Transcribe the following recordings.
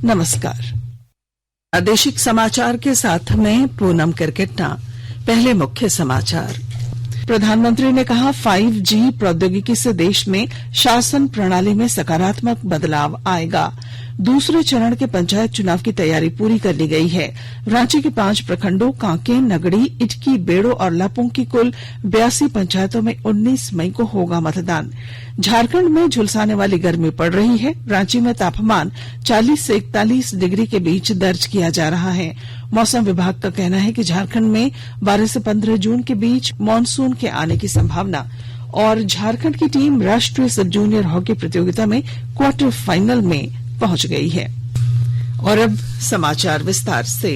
नमस्कार। प्रादेशिक समाचार के साथ में पूनम किरकिट्टा। पहले मुख्य समाचार। प्रधानमंत्री ने कहा 5G प्रौद्योगिकी से देश में शासन प्रणाली में सकारात्मक बदलाव आएगा। दूसरे चरण के पंचायत चुनाव की तैयारी पूरी कर ली गई है। रांची के 5 प्रखंडों कांके, नगड़ी, इटकी, बेड़ो और लापुंग की कुल 82 पंचायतों में 19 मई को होगा मतदान। झारखंड में झुलसाने वाली गर्मी पड़ रही है। रांची में तापमान 40 से 41 डिग्री के बीच दर्ज किया जा रहा है। मौसम विभाग का कहना है कि झारखंड में 12 से 15 जून के बीच मानसून के आने की संभावना। और झारखंड की टीम राष्ट्रीय सब जूनियर हॉकी प्रतियोगिता में क्वार्टर फाइनल में पहुंच गई है। और अब समाचार विस्तार से।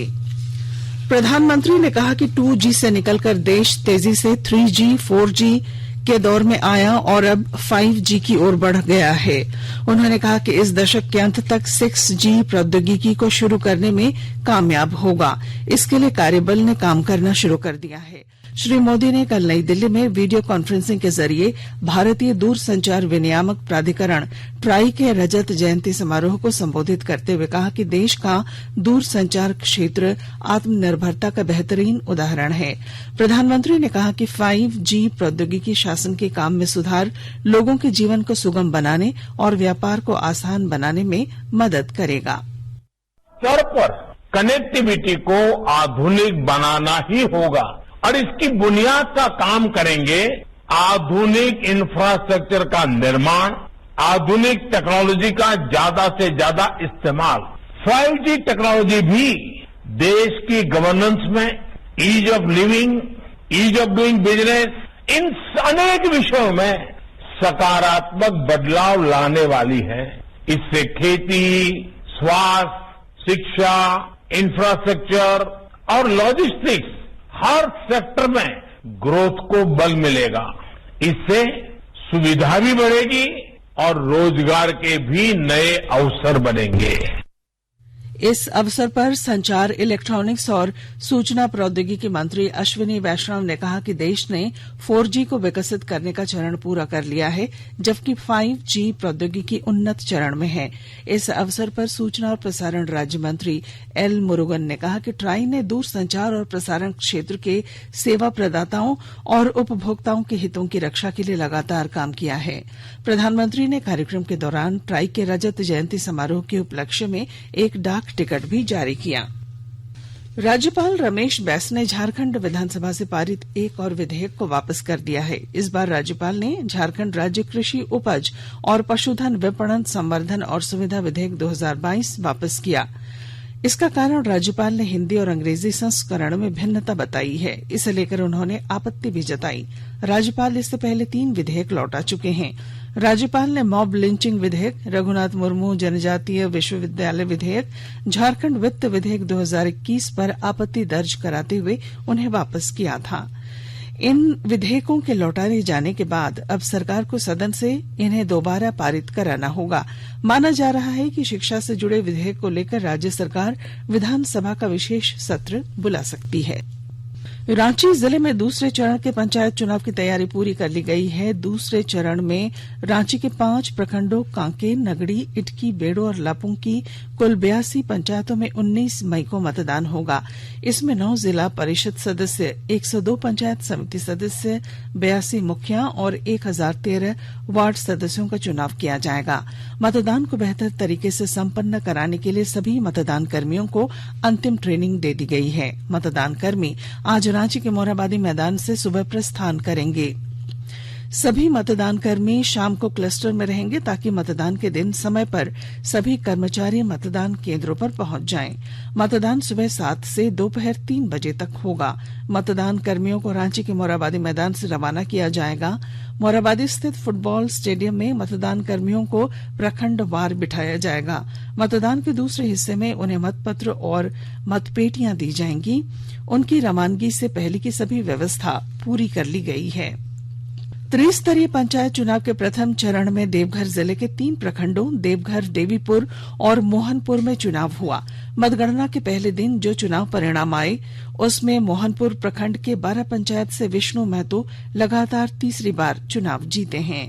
प्रधानमंत्री ने कहा कि 2G से निकलकर देश तेजी से 3G, 4G के दौर में आया और अब 5G की ओर बढ़ गया है। उन्होंने कहा कि इस दशक के अंत तक 6G प्रौद्योगिकी को शुरू करने में कामयाब होगा। इसके लिए कार्यबल ने काम करना शुरू कर दिया है। श्री मोदी ने कल नई दिल्ली में वीडियो कॉन्फ्रेंसिंग के जरिए भारतीय दूरसंचार विनियामक प्राधिकरण ट्राई के रजत जयंती समारोह को संबोधित करते हुए कहा कि देश का दूरसंचार क्षेत्र आत्मनिर्भरता का बेहतरीन उदाहरण है। प्रधानमंत्री ने कहा कि 5G प्रौद्योगिकी शासन के काम में सुधार, लोगों के जीवन को सुगम बनाने और व्यापार को आसान बनाने में मदद करेगा। स्तर पर कनेक्टिविटी को आधुनिक बनाना ही होगा और इसकी बुनियाद का काम करेंगे आधुनिक इंफ्रास्ट्रक्चर का निर्माण, आधुनिक टेक्नोलॉजी का ज्यादा से ज्यादा इस्तेमाल। 5G टेक्नोलॉजी भी देश की गवर्नेंस में, ease of living, ease of doing business, इन अनेक विषयों में सकारात्मक बदलाव लाने वाली है। इससे खेती, स्वास्थ्य, शिक्षा, इंफ्रास्ट्रक्चर और लॉजिस्टिक्स हर सेक्टर में ग्रोथ को बल मिलेगा। इससे सुविधा भी बढ़ेगी और रोजगार के भी नए अवसर बनेंगे। इस अवसर पर संचार, इलेक्ट्रॉनिक्स और सूचना प्रौद्योगिकी मंत्री अश्विनी वैष्णव ने कहा कि देश ने 4G को विकसित करने का चरण पूरा कर लिया है, जबकि 5G प्रौद्योगिकी उन्नत चरण में है। इस अवसर पर सूचना और प्रसारण राज्य मंत्री एल मुरुगन ने कहा कि ट्राई ने दूरसंचार और प्रसारण क्षेत्र के सेवा प्रदाताओं और उपभोक्ताओं के हितों की रक्षा के लिए लगातार काम किया है। प्रधानमंत्री ने कार्यक्रम के दौरान ट्राई के रजत जयंती समारोह के उपलक्ष्य में एक डाक टिकट भी जारी किया। राज्यपाल रमेश बैस ने झारखंड विधानसभा से पारित एक और विधेयक को वापस कर दिया है। इस बार राज्यपाल ने झारखंड राज्य कृषि उपज और पशुधन विपणन संवर्धन और सुविधा विधेयक 2022 वापस किया। इसका कारण राज्यपाल ने हिंदी और अंग्रेजी संस्करण में भिन्नता बताई है। इसे लेकर उन्होंने आपत्ति भी जताई। राज्यपाल इससे पहले 3 विधेयक लौटा चुके हैं। राज्यपाल ने मॉब लिंचिंग विधेयक, रघुनाथ मुर्मू जनजातीय विश्वविद्यालय विधेयक, झारखंड वित्त विधेयक 2021 पर आपत्ति दर्ज कराते हुए उन्हें वापस किया था। इन विधेयकों के लौटाए जाने के बाद अब सरकार को सदन से इन्हें दोबारा पारित कराना होगा। माना जा रहा है कि शिक्षा से जुड़े विधेयक को लेकर राज्य सरकार विधानसभा का विशेष सत्र बुला सकती है। रांची जिले में दूसरे चरण के पंचायत चुनाव की तैयारी पूरी कर ली गई है। दूसरे चरण में रांची के 5 प्रखंडों कांके, नगड़ी, इटकी, बेड़ो और लापुंग की कुल 82 पंचायतों में 19 मई को मतदान होगा। इसमें 9 जिला परिषद सदस्य, 102 पंचायत समिति सदस्य, 82 मुखिया और 1013 वार्ड सदस्यों का चुनाव किया जाएगा। मतदान को बेहतर तरीके से संपन्न कराने के लिए सभी मतदान कर्मियों को अंतिम ट्रेनिंग दे दी गई है। मतदान कर्मी आज रांची के मोरहाबादी मैदान से सुबह प्रस्थान करेंगे। सभी मतदान कर्मी शाम को क्लस्टर में रहेंगे ताकि मतदान के दिन समय पर सभी कर्मचारी मतदान केंद्रों पर पहुंच जाएं। मतदान सुबह 7 से दोपहर 3 बजे तक होगा। मतदान कर्मियों को रांची के मोरहाबादी मैदान से रवाना किया जाएगा। मोरहाबादी स्थित फुटबॉल स्टेडियम में मतदान कर्मियों को प्रखंड वार बिठाया जाएगा। मतदान के दूसरे हिस्से में उन्हें मतपत्र और मतपेटियां दी जाएंगी। उनकी रवानगी से पहले की सभी व्यवस्था पूरी कर ली गई है। त्रिस्तरीय पंचायत चुनाव के प्रथम चरण में देवघर जिले के 3 प्रखंडों देवघर, देवीपुर और मोहनपुर में चुनाव हुआ। मतगणना के पहले दिन जो चुनाव परिणाम आए उसमें मोहनपुर प्रखंड के 12 पंचायत से विष्णु महतो लगातार तीसरी बार चुनाव जीते हैं।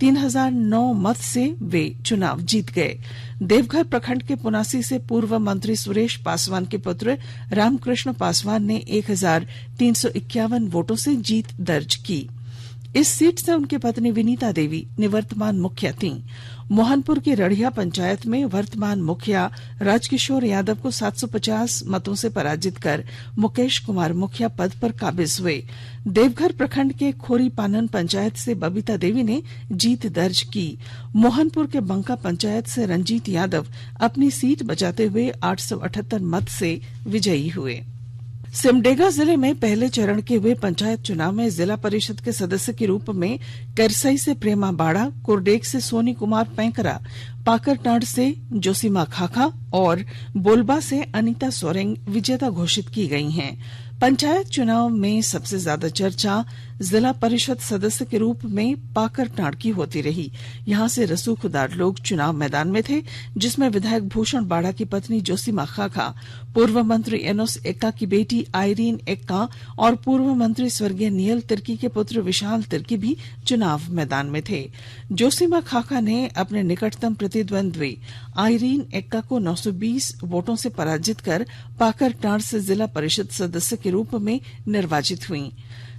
3009 मत से वे चुनाव जीत गए। देवघर प्रखंड के पुनासी से पूर्व मंत्री सुरेश पासवान के पुत्र रामकृष्ण पासवान ने 1351 वोटों से जीत दर्ज की। इस सीट से उनकी पत्नी विनीता देवी निवर्तमान मुखिया थीं। मोहनपुर की रड़िया पंचायत में वर्तमान मुखिया राजकिशोर यादव को 750 मतों से पराजित कर मुकेश कुमार मुखिया पद पर काबिज हुए। देवघर प्रखंड के खोरी पानन पंचायत से बबीता देवी ने जीत दर्ज की। मोहनपुर के बंका पंचायत से रंजीत यादव अपनी सीट बचाते हुए 878 मत से विजयी हुए। सिमडेगा जिले में पहले चरण के हुए पंचायत चुनाव में जिला परिषद के सदस्य के रूप में करसई से प्रेमा बाड़ा, कुरडेग से सोनी कुमार पैंकरा, पाकरटांड से जोसीमा खाखा और बोलबा से अनीता सोरेंग विजेता घोषित की गई हैं। पंचायत चुनाव में सबसे ज्यादा चर्चा जिला परिषद सदस्य के रूप में पाकरटांड की होती रही। यहां से रसूखदार लोग चुनाव मैदान में थे, जिसमें विधायक भूषण बाड़ा की पत्नी जोसीमा खाखा, पूर्व मंत्री एनोस एक्का की बेटी आइरीन एक्का और पूर्व मंत्री स्वर्गीय नियल तिर्की के पुत्र विशाल तिर्की भी चुनाव मैदान में थे। जोसीमा खाखा ने अपने निकटतम प्रतिद्वंद्वी आइरीन एक्का को 920 वोटों से पराजित कर पाकरटांड से जिला परिषद सदस्य के रूप में निर्वाचित हुई।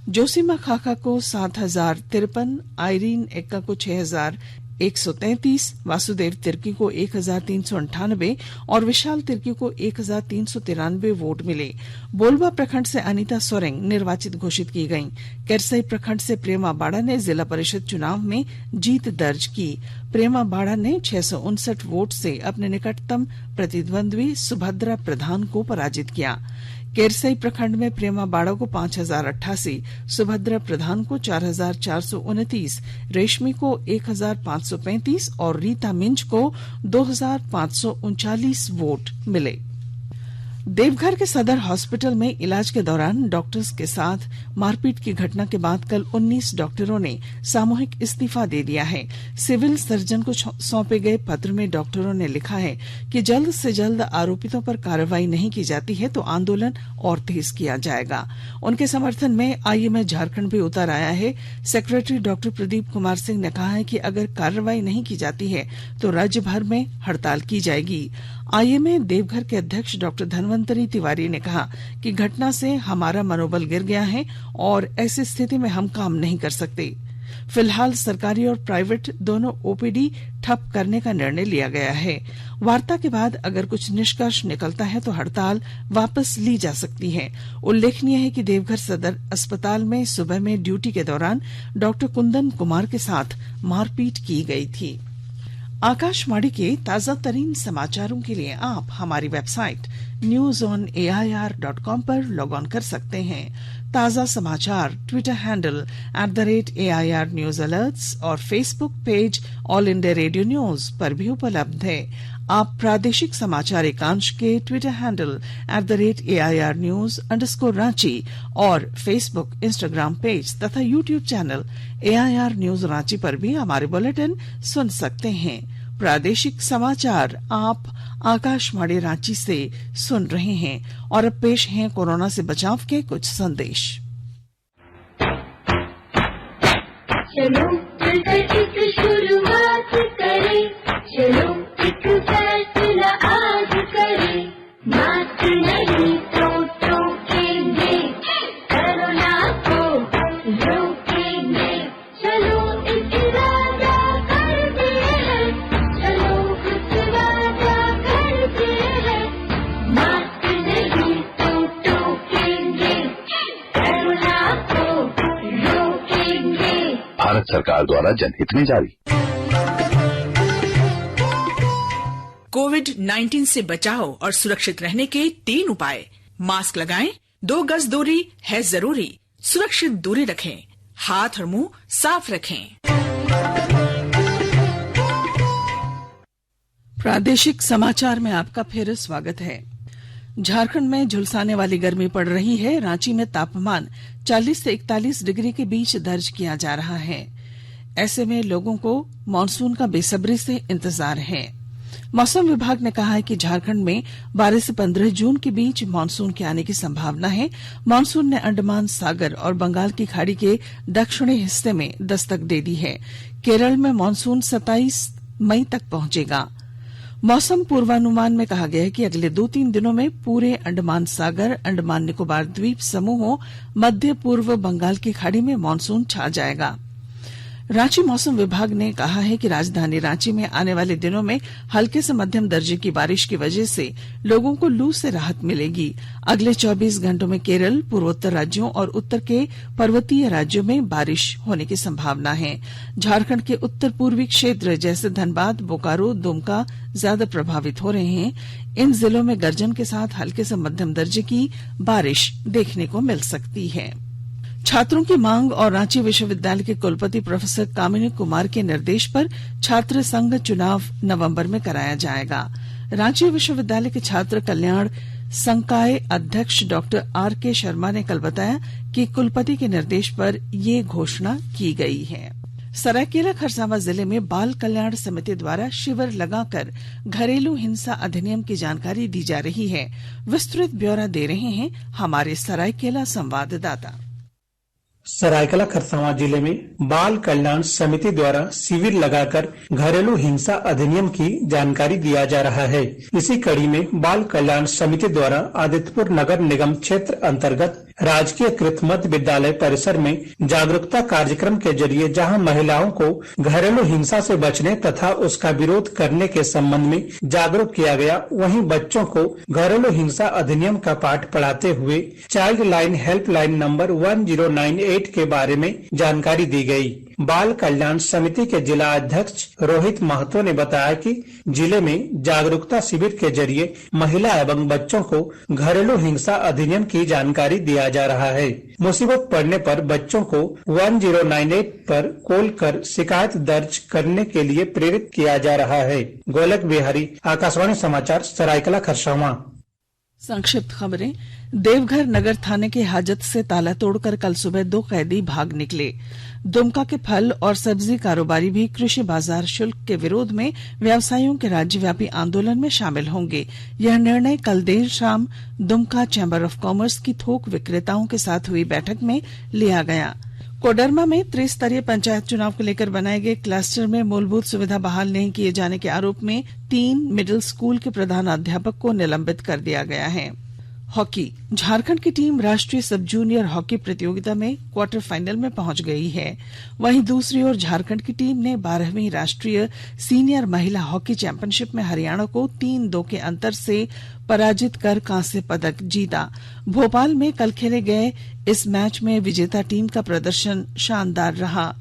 जोसीमा खाखा को 7053, आइरीन एक्का को 6133, वासुदेव तिर्की को 1398 और विशाल तिर्की को 1393 वोट मिले। बोलबा प्रखंड से अनीता सोरेंग निर्वाचित घोषित की गयी। केरसई प्रखंड से प्रेमा बाड़ा ने जिला परिषद चुनाव में जीत दर्ज की। प्रेमा बाड़ा ने 659 वोट से अपने निकटतम प्रतिद्वंद्वी सुभद्रा प्रधान को पराजित किया। केरसई प्रखंड में प्रेमा बाड़ा को 5088, सुभद्रा प्रधान को 4429, रेशमी को 1535 और रीता मिंज को 2539 वोट मिले। देवघर के सदर हॉस्पिटल में इलाज के दौरान डॉक्टर्स के साथ मारपीट की घटना के बाद कल 19 डॉक्टरों ने सामूहिक इस्तीफा दे दिया है। सिविल सर्जन को सौंपे गए पत्र में डॉक्टरों ने लिखा है कि जल्द से जल्द आरोपितों पर कार्रवाई नहीं की जाती है तो आंदोलन और तेज किया जाएगा। उनके समर्थन में आईएमए झारखंड भी उतर आया है। सेक्रेटरी डॉक्टर प्रदीप कुमार सिंह ने कहा है कि अगर कार्रवाई नहीं की जाती है तो राज्य भर में हड़ताल की जाएगी। आईएमए देवघर के अध्यक्ष डॉक्टर धनवंतरी तिवारी ने कहा कि घटना से हमारा मनोबल गिर गया है और ऐसी स्थिति में हम काम नहीं कर सकते। फिलहाल सरकारी और प्राइवेट दोनों ओपीडी ठप करने का निर्णय लिया गया है। वार्ता के बाद अगर कुछ निष्कर्ष निकलता है तो हड़ताल वापस ली जा सकती है। उल्लेखनीय है कि देवघर सदर अस्पताल में सुबह में ड्यूटी के दौरान डॉक्टर कुंदन कुमार के साथ मारपीट की गई थी। आकाशवाणी के ताजा तरीन समाचारों के लिए आप हमारी वेबसाइट newsonair.com पर लॉग ऑन कर सकते हैं। ताजा समाचार Twitter handle @AIR News Alerts और Facebook page all India radio news पर भी उपलब्ध है। आप प्रादेशिक समाचार एकांश के ट्विटर हैंडल @AIR News_Ranchi और फेसबुक, इंस्टाग्राम पेज तथा YouTube channel AIR News Ranchi पर भी हमारे बुलेटिन सुन सकते हैं। प्रादेशिक समाचार आप आकाशवाणी रांची से सुन रहे हैं और अब पेश हैं कोरोना से बचाव के कुछ संदेश। चलो मिलकर एक शुरुआत करें, चलो एक फैसला आज करें, मास्क नहीं तो ठोकेंगे, कोरोना को रोकेंगे, चलो एक वादा करते हैं, चलो कुछ वादा करते हैं, मास्क नहीं तो ठोकेंगे, कोरोना को रोकेंगे। भारत सरकार द्वारा जनहित में जारी। कोविड-19 से बचाव और सुरक्षित रहने के 3 उपाय। मास्क लगाएं, 2 गज दूरी है जरूरी, सुरक्षित दूरी रखें, हाथ और मुंह साफ रखें। प्रादेशिक समाचार में आपका फिर स्वागत है। झारखंड में झुलसाने वाली गर्मी पड़ रही है। रांची में तापमान 40 से 41 डिग्री के बीच दर्ज किया जा रहा है। ऐसे में लोगों को मानसून का बेसब्री से इंतजार है। मौसम विभाग ने कहा है कि झारखंड में 12 से 15 जून के बीच मानसून के आने की संभावना है। मानसून ने अंडमान सागर और बंगाल की खाड़ी के दक्षिणी हिस्से में दस्तक दे दी है। केरल में मानसून 27 मई तक पहुंचेगा। मौसम पूर्वानुमान में कहा गया है कि अगले 2-3 दिनों में पूरे अंडमान सागर, अंडमान निकोबार द्वीप समूहों, मध्य पूर्व बंगाल की खाड़ी में मानसून छा जाएगा। रांची मौसम विभाग ने कहा है कि राजधानी रांची में आने वाले दिनों में हल्के से मध्यम दर्जे की बारिश की वजह से लोगों को लू से राहत मिलेगी। अगले 24 घंटों में केरल, पूर्वोत्तर राज्यों और उत्तर के पर्वतीय राज्यों में बारिश होने की संभावना है। झारखंड के उत्तर पूर्वी क्षेत्र जैसे धनबाद, बोकारो, दुमका ज्यादा प्रभावित हो रहे हैं। इन जिलों में गर्जन के साथ हल्के से मध्यम दर्जे की बारिश देखने को मिल सकती है। छात्रों की मांग और रांची विश्वविद्यालय के कुलपति प्रोफेसर कामिनी कुमार के निर्देश पर छात्र संघ चुनाव नवंबर में कराया जाएगा। रांची विश्वविद्यालय के छात्र कल्याण संकाय अध्यक्ष डॉक्टर आर.के. शर्मा ने कल बताया कि कुलपति के निर्देश पर ये घोषणा की गई है। सरायकेला खरसावां जिले में बाल कल्याण समिति द्वारा शिविर लगाकर घरेलू हिंसा अधिनियम की जानकारी दी जा रही है। विस्तृत ब्यौरा दे रहे हैं हमारे सरायकेला संवाददाता। सरायकेला खरसावां जिले में बाल कल्याण समिति द्वारा शिविर लगाकर घरेलू हिंसा अधिनियम की जानकारी दिया जा रहा है। इसी कड़ी में बाल कल्याण समिति द्वारा आदित्यपुर नगर निगम क्षेत्र अंतर्गत राजकीय कृत मध्य विद्यालय परिसर में जागरूकता कार्यक्रम के जरिए जहां महिलाओं को घरेलू हिंसा से बचने तथा उसका विरोध करने के संबंध में जागरूक किया गया, वहीं बच्चों को घरेलू हिंसा अधिनियम का पाठ पढ़ाते हुए चाइल्ड लाइन हेल्पलाइन नंबर 1098 के बारे में जानकारी दी गई। बाल कल्याण समिति के जिला अध्यक्ष रोहित महतो ने बताया कि जिले में जागरूकता शिविर के जरिए महिला एवं बच्चों को घरेलू हिंसा अधिनियम की जानकारी दिया जा रहा है। मुसीबत पड़ने पर बच्चों को 1098 पर कॉल कर शिकायत दर्ज करने के लिए प्रेरित किया जा रहा है। गोलक बिहारी, आकाशवाणी समाचार, सरायकेला खरसावां। संक्षिप्त खबरें। देवघर नगर थाने के हाजत से ताला तोड़कर कल सुबह 2 कैदी भाग निकले। दुमका के फल और सब्जी कारोबारी भी कृषि बाजार शुल्क के विरोध में व्यवसायियों के राज्यव्यापी आंदोलन में शामिल होंगे। यह निर्णय कल देर शाम दुमका चैम्बर ऑफ कॉमर्स की थोक विक्रेताओं के साथ हुई बैठक में लिया गया। कोडरमा में त्रिस्तरीय पंचायत चुनाव को लेकर बनाए गए क्लस्टर में मूलभूत सुविधा बहाल नहीं किए जाने के आरोप में 3 मिडिल स्कूल के प्रधानाध्यापक को निलंबित कर दिया गया है। हॉकी। झारखंड की टीम राष्ट्रीय सब जूनियर हॉकी प्रतियोगिता में क्वार्टर फाइनल में पहुंच गई है। वहीं दूसरी ओर झारखंड की टीम ने 12वीं राष्ट्रीय सीनियर महिला हॉकी चैंपियनशिप में हरियाणा को 3-2 के अंतर से पराजित कर कांस्य पदक जीता। भोपाल में कल खेले गए इस मैच में विजेता टीम का प्रदर्शन शानदार रहा।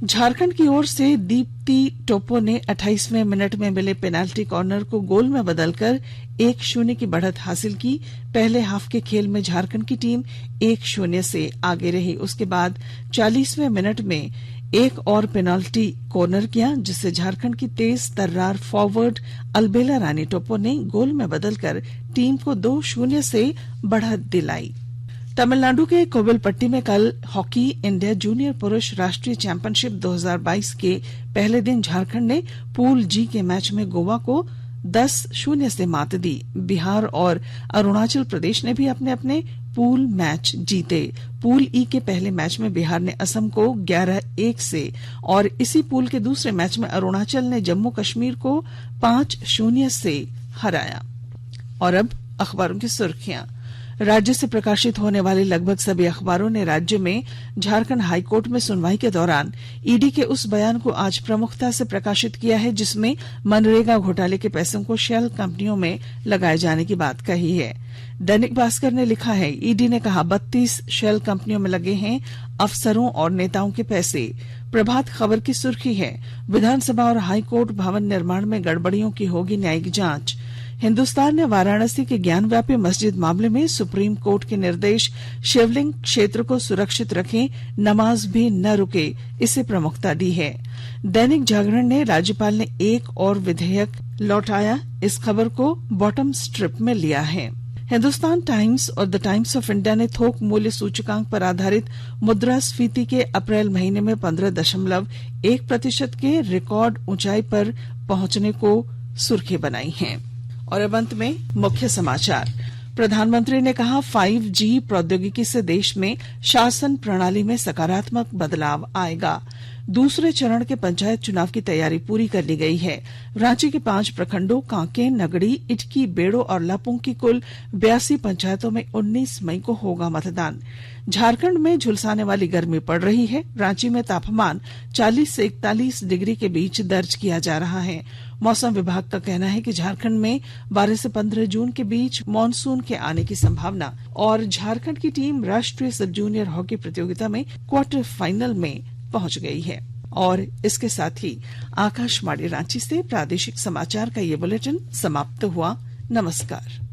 झारखंड की ओर से दीप्ति टोप्पो ने 28वें मिनट में मिले पेनाल्टी कॉर्नर को गोल में बदलकर 1-0 की बढ़त हासिल की। पहले हाफ के खेल में झारखंड की टीम 1-0 से आगे रही। उसके बाद 40वें मिनट में एक और पेनाल्टी कॉर्नर किया, जिससे झारखंड की तेज तर्रार फॉरवर्ड अलबेला रानी टोप्पो ने गोल में बदलकर टीम को 2-0 से बढ़त दिलाई। तमिलनाडु के कोविलपट्टी में कल हॉकी इंडिया जूनियर पुरुष राष्ट्रीय चैंपियनशिप 2022 के पहले दिन झारखंड ने पूल जी के मैच में गोवा को 10-0 से मात दी। बिहार और अरुणाचल प्रदेश ने भी अपने अपने पूल मैच जीते। पूल ई के पहले मैच में बिहार ने असम को 11-1 से और इसी पूल के दूसरे मैच में अरुणाचल ने जम्मू कश्मीर को 5-0 से हराया। और अब अखबारों की सुर्खियां। राज्य से प्रकाशित होने वाले लगभग सभी अखबारों ने राज्य में झारखंड हाईकोर्ट में सुनवाई के दौरान ईडी के उस बयान को आज प्रमुखता से प्रकाशित किया है जिसमें मनरेगा घोटाले के पैसों को शेल कंपनियों में लगाए जाने की बात कही है। दैनिक भास्कर ने लिखा है, ईडी ने कहा 32 शेल कंपनियों में लगे हैं अफसरों और नेताओं के पैसे। प्रभात खबर की सुर्खी है, विधानसभा और हाईकोर्ट भवन निर्माण में गड़बड़ियों की होगी न्यायिक जांच। हिंदुस्तान ने वाराणसी के ज्ञानव्यापी मस्जिद मामले में सुप्रीम कोर्ट के निर्देश, शिवलिंग क्षेत्र को सुरक्षित रखें, नमाज भी न रुके, इसे प्रमुखता दी है। दैनिक जागरण ने राज्यपाल ने एक और विधेयक लौटाया, इस खबर को बॉटम स्ट्रिप में लिया है। हिंदुस्तान टाइम्स और द टाइम्स ऑफ इंडिया ने थोक मूल्य सूचकांक पर आधारित मुद्रास्फीति के अप्रैल महीने में 15.1% के रिकॉर्ड ऊंचाई पर पहुंचने को सुर्खी बनाई हैं। और अब अंत में मुख्य समाचार। प्रधानमंत्री ने कहा 5G प्रौद्योगिकी से देश में शासन प्रणाली में सकारात्मक बदलाव आएगा। दूसरे चरण के पंचायत चुनाव की तैयारी पूरी कर ली गई है। रांची के 5 प्रखंडों कांके, नगड़ी, इटकी, बेड़ो और लापुंग की कुल 82 पंचायतों में 19 मई को होगा मतदान। झारखंड में झुलसाने वाली गर्मी पड़ रही है। रांची में तापमान 40 से 41 डिग्री के बीच दर्ज किया जा रहा है। मौसम विभाग का कहना है कि झारखंड में 12 से 15 जून के बीच मानसून के आने की संभावना। और झारखंड की टीम राष्ट्रीय सब जूनियर हॉकी प्रतियोगिता में क्वार्टर फाइनल में पहुंच गई है। और इसके साथ ही आकाशवाणी रांची से प्रादेशिक समाचार का ये बुलेटिन समाप्त हुआ। नमस्कार।